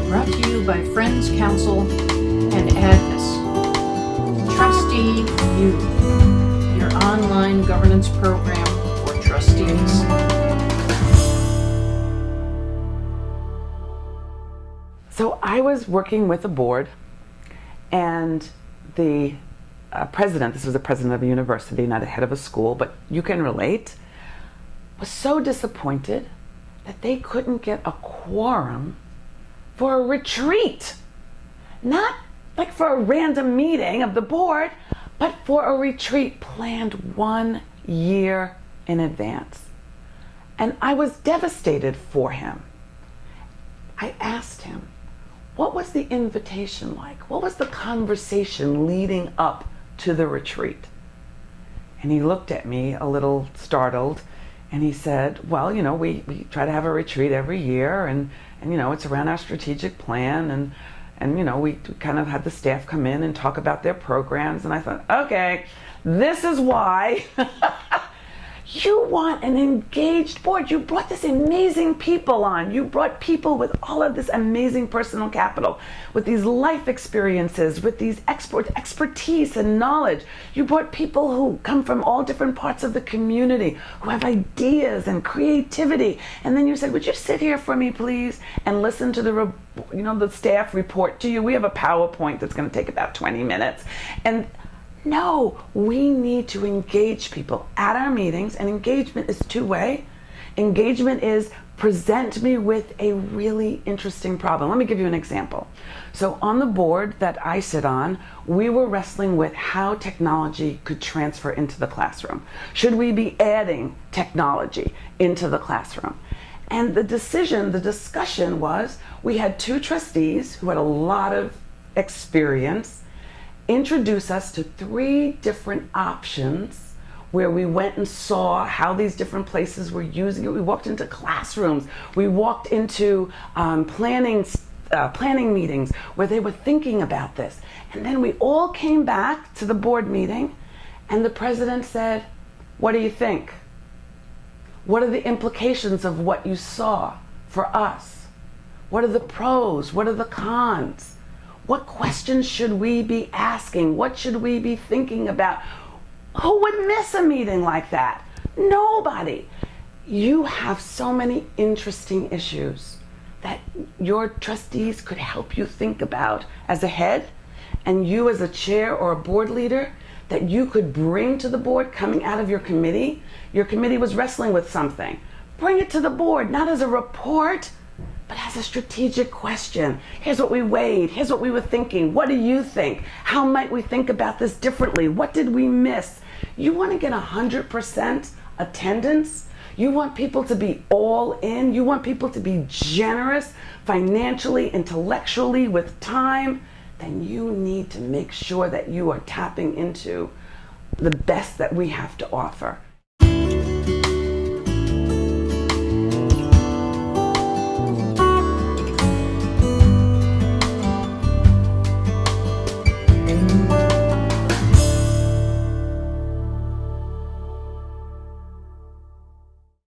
Brought to you by Friends Council and Advis. TrusteeU, your online governance program for trustees. So I was working with a board, and the president, this was the president of a university, not a head of a school, but you can relate, was so disappointed that they couldn't get a quorum for a retreat. Not like for a random meeting of the board, but for a retreat planned 1 year in advance. And I was devastated for him. I asked him, what was the invitation like? What was the conversation leading up to the retreat? And he looked at me a little startled, and he said, well, you know, we try to have a retreat every year, and you know, it's around our strategic plan, and you know, we kind of had the staff come in and talk about their programs. And I thought, okay, this is why you want an engaged board. You brought this amazing people on. You brought people with all of this amazing personal capital, with these life experiences, with these expertise and knowledge. You brought people who come from all different parts of the community, who have ideas and creativity. And then you said, would you sit here for me, please, and listen to the staff report to you. We have a PowerPoint that's going to take about 20 minutes. And no, we need to engage people at our meetings, and engagement is two-way. Engagement is present me with a really interesting problem. Let me give you an example. So on the board that I sit on, we were wrestling with how technology could transfer into the classroom. Should we be adding technology into the classroom? And the discussion was, we had two trustees who had a lot of experience introduce us to 3 different options where we went and saw how these different places were using it. We walked into classrooms, we walked into planning meetings where they were thinking about this. And then we all came back to the board meeting, and the president said, what do you think? What are the implications of what you saw for us? What are the pros? What are the cons? What questions should we be asking? What should we be thinking about? Who would miss a meeting like that? Nobody. You have so many interesting issues that your trustees could help you think about as a head, and you as a chair or a board leader, that you could bring to the board coming out of your committee. Your committee was wrestling with something. Bring it to the board, not as a report, but as a strategic question. Here's what we weighed. Here's what we were thinking. What do you think? How might we think about this differently? What did we miss? You want to get 100% attendance? You want people to be all in? You want people to be generous financially, intellectually, with time? Then you need to make sure that you are tapping into the best that we have to offer.